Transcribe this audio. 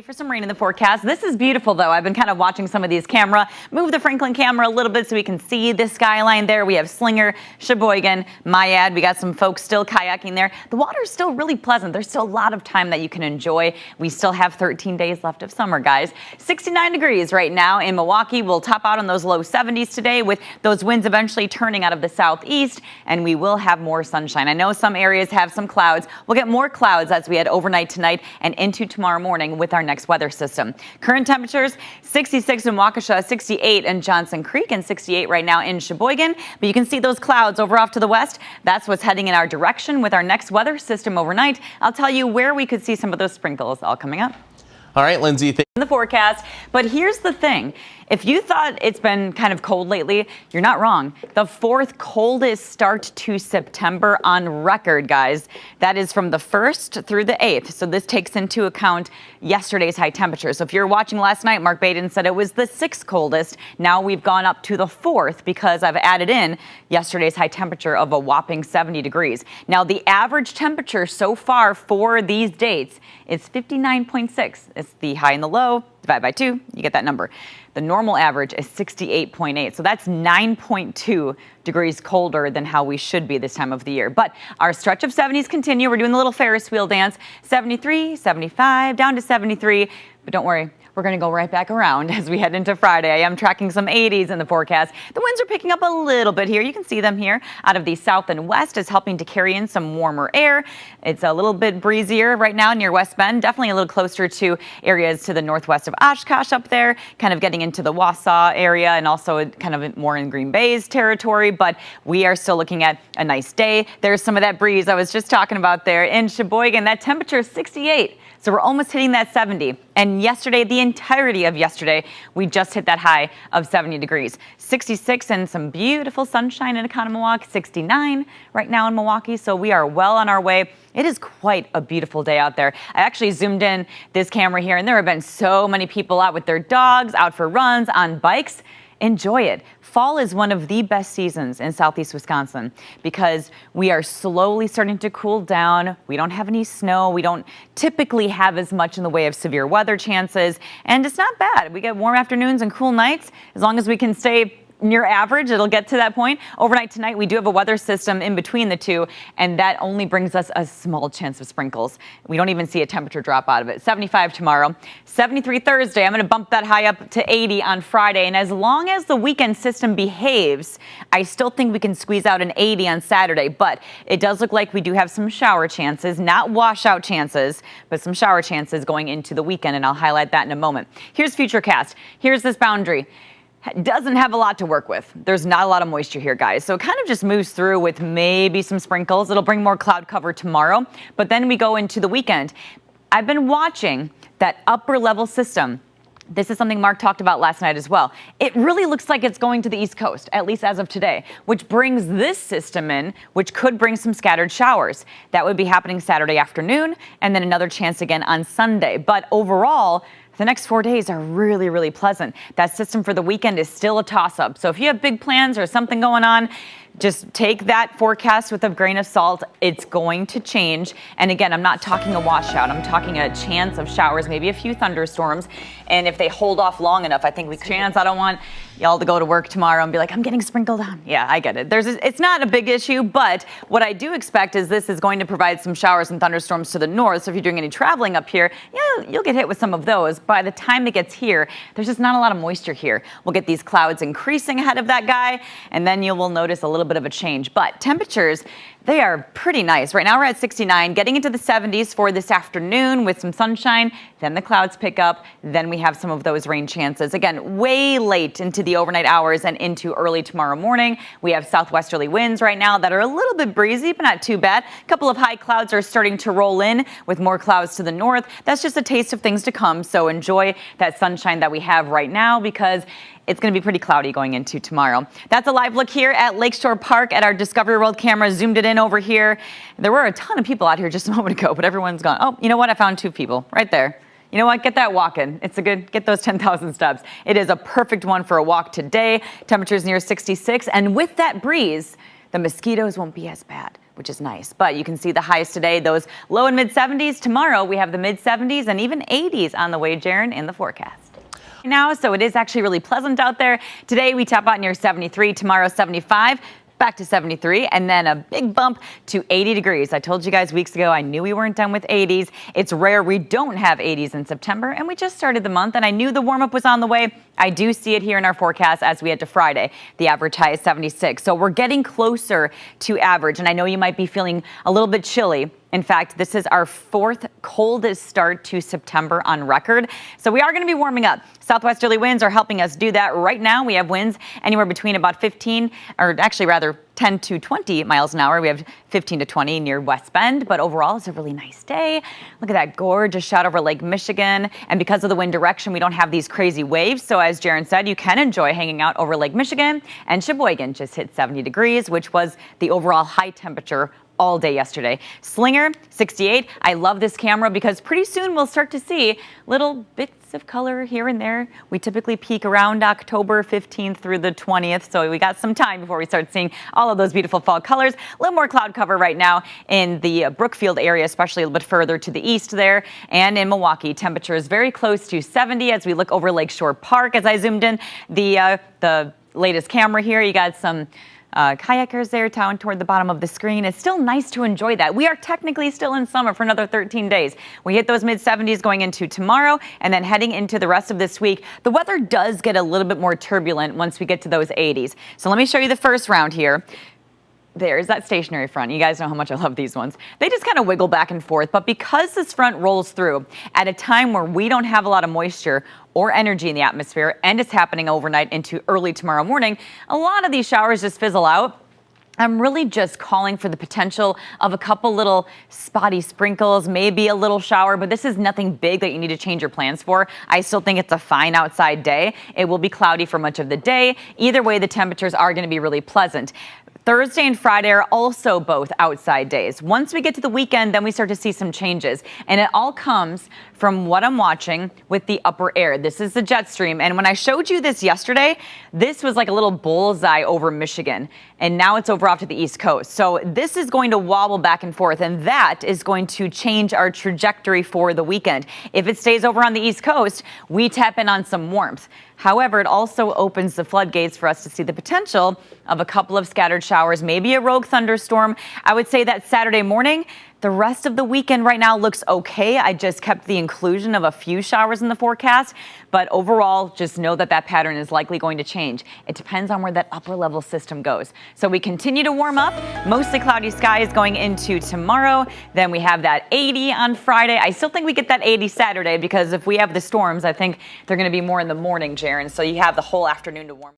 For some rain in the forecast. This is beautiful, though. I've been kind of watching some of these camera. Move the Franklin camera a little bit so we can see the skyline there. We have Slinger, Sheboygan, Myad. We got some folks still kayaking there. The water is still really pleasant. There's still a lot of time that you can enjoy. We still have 13 days left of summer, guys. 69 degrees right now in Milwaukee. We'll top out on those low 70s today with those winds eventually turning out of the southeast, and we will have more sunshine. I know some areas have some clouds. We'll get more clouds as we head overnight tonight and into tomorrow morning with our next weather system. Current temperatures 66 in Waukesha, 68 in Johnson Creek, and 68 right now in Sheboygan. But you can see those clouds over off to the west. That's what's heading in our direction with our next weather system overnight. I'll tell you where we could see some of those sprinkles all coming up. All right, Lindsay. In the forecast. But here's the thing. If you thought it's been kind of cold lately, you're not wrong. The fourth coldest start to September on record, guys. That is from the 1st through the 8th. So this takes into account yesterday's high temperature. So if you're watching last night, Mark Baden said it was the 6th coldest. Now we've gone up to the 4th because I've added in yesterday's high temperature of a whopping 70 degrees. Now the average temperature so far for these dates is 59.6. It's the high and the low. Divide by 2, you get that number. The normal average is 68.8, so that's 9.2 degrees colder than how we should be this time of the year. But our stretch of 70s continue. We're doing the little Ferris wheel dance. 73, 75, down to 73. But don't worry, we're going to go right back around as we head into Friday. I am tracking some 80s in the forecast. The winds are picking up a little bit here. You can see them here out of the south and west is helping to carry in some warmer air. It's a little bit breezier right now near West Bend, definitely a little closer to areas to the northwest of Oshkosh up there, kind of getting into the Wausau area and also kind of more in Green Bay's territory. But we are still looking at a nice day. There's some of that breeze I was just talking about there in Sheboygan. That temperature is 68. So we're almost hitting that 70. And yesterday, the entirety of yesterday, we just hit that high of 70 degrees. 66 and some beautiful sunshine in Economowoc, 69 right now in Milwaukee. So we are well on our way. It is quite a beautiful day out there. I actually zoomed in this camera here, and there have been so many people out with their dogs, out for runs, on bikes. Enjoy it. Fall is one of the best seasons in southeast Wisconsin because we are slowly starting to cool down. We don't have any snow. We don't typically have as much in the way of severe weather chances, and it's not bad. We get warm afternoons and cool nights. As long as we can stay near average, it'll get to that point. Overnight tonight, we do have a weather system in between the two, and that only brings us a small chance of sprinkles. We don't even see a temperature drop out of it. 75 tomorrow, 73 Thursday. I'm going to bump that high up to 80 on Friday, and as long as the weekend system behaves, I still think we can squeeze out an 80 on Saturday, but it does look like we do have some shower chances, not washout chances, but some shower chances going into the weekend, and I'll highlight that in a moment. Here's Futurecast. Here's this boundary. Doesn't have a lot to work with. There's not a lot of moisture here, guys. So it kind of just moves through with maybe some sprinkles. It'll bring more cloud cover tomorrow, but then we go into the weekend. I've been watching that upper level system. This is something Mark talked about last night as well. It really looks like it's going to the East Coast, at least as of today, which brings this system in, which could bring some scattered showers. That would be happening Saturday afternoon, and then another chance again on Sunday. But overall, the next 4 days are really, really pleasant. That system for the weekend is still a toss-up. So if you have big plans or something going on, just take that forecast with a grain of salt. It's going to change. And again, I'm not talking a washout. I'm talking a chance of showers, maybe a few thunderstorms. And if they hold off long enough, I think we chance. I don't want y'all to go to work tomorrow and be like, I'm getting sprinkled on. Yeah, I get it. It's not a big issue, but what I do expect is this is going to provide some showers and thunderstorms to the north. So if you're doing any traveling up here, yeah, you'll get hit with some of those. By the time it gets here, there's just not a lot of moisture here. We'll get these clouds increasing ahead of that guy, and then you will notice a little bit of a change. But temperatures, they are pretty nice. Right now we're at 69, getting into the 70s for this afternoon with some sunshine. Then the clouds pick up. Then we have some of those rain chances. Again, way late into the overnight hours and into early tomorrow morning. We have southwesterly winds right now that are a little bit breezy, but not too bad. A couple of high clouds are starting to roll in with more clouds to the north. That's just a taste of things to come. So enjoy that sunshine that we have right now because it's going to be pretty cloudy going into tomorrow. That's a live look here at Lakeshore Park at our Discovery World camera. Zoomed it in over here. There were a ton of people out here just a moment ago, but everyone's gone. Oh, you know what? I found 2 people right there. You know what? Get that walk in. It's a good, get those 10,000 steps. It is a perfect one for a walk today. Temperatures near 66. And with that breeze, the mosquitoes won't be as bad. which is nice. But you can see the highs today, those low and mid 70s. Tomorrow we have the mid 70s and even 80s on the way, Jaron, in the forecast. Now, so it is actually really pleasant out there. Today we top out near 73, tomorrow 75. Back to 73, and then a big bump to 80 degrees. I told you guys weeks ago I knew we weren't done with 80s. It's rare we don't have 80s in September, and we just started the month, and I knew the warm-up was on the way. I do see it here in our forecast as we head to Friday. The average high is 76, so we're getting closer to average, and I know you might be feeling a little bit chilly. In fact, this is our fourth coldest start to September on record. So we are going to be warming up. Southwesterly winds are helping us do that. Right now, we have winds anywhere between about 15, or actually rather 10 to 20 miles an hour. We have 15 to 20 near West Bend, but overall it's a really nice day. Look at that gorgeous shot over Lake Michigan. And because of the wind direction, we don't have these crazy waves. So as Jaron said, you can enjoy hanging out over Lake Michigan. And Sheboygan just hit 70 degrees, which was the overall high temperature all day yesterday. Slinger, 68. I love this camera because pretty soon we'll start to see little bits of color here and there. We typically peak around October 15th through the 20th, so we got some time before we start seeing all of those beautiful fall colors. A little more cloud cover right now in the Brookfield area, especially a little bit further to the east there. And in Milwaukee, temperature is very close to 70 as we look over Lakeshore Park. As I zoomed in the latest camera here, you got some kayakers there down toward the bottom of the screen. It's still nice to enjoy that. We are technically still in summer for another 13 days. We hit those mid 70s going into tomorrow and then heading into the rest of this week. The weather does get a little bit more turbulent once we get to those 80s. So let me show you the first round here. There's that stationary front. You guys know how much I love these ones. They just kind of wiggle back and forth, but because this front rolls through at a time where we don't have a lot of moisture or energy in the atmosphere, and it's happening overnight into early tomorrow morning, a lot of these showers just fizzle out. I'm really just calling for the potential of a couple little spotty sprinkles, maybe a little shower, but this is nothing big that you need to change your plans for. I still think it's a fine outside day. It will be cloudy for much of the day. Either way, the temperatures are going to be really pleasant. Thursday and Friday are also both outside days. Once we get to the weekend, then we start to see some changes. And it all comes from what I'm watching with the upper air. This is the jet stream. And when I showed you this yesterday, this was like a little bullseye over Michigan. And now it's over off to the East Coast. So this is going to wobble back and forth. And that is going to change our trajectory for the weekend. If it stays over on the East Coast, we tap in on some warmth. However, it also opens the floodgates for us to see the potential of a couple of scattered showers, maybe a rogue thunderstorm. I would say that Saturday morning. The rest of the weekend right now looks okay. I just kept the inclusion of a few showers in the forecast, but overall, just know that that pattern is likely going to change. It depends on where that upper level system goes. So we continue to warm up, mostly cloudy skies going into tomorrow. Then we have that 80 on Friday. I still think we get that 80 Saturday because if we have the storms, I think they're going to be more in the morning, Jaron. So you have the whole afternoon to warm up.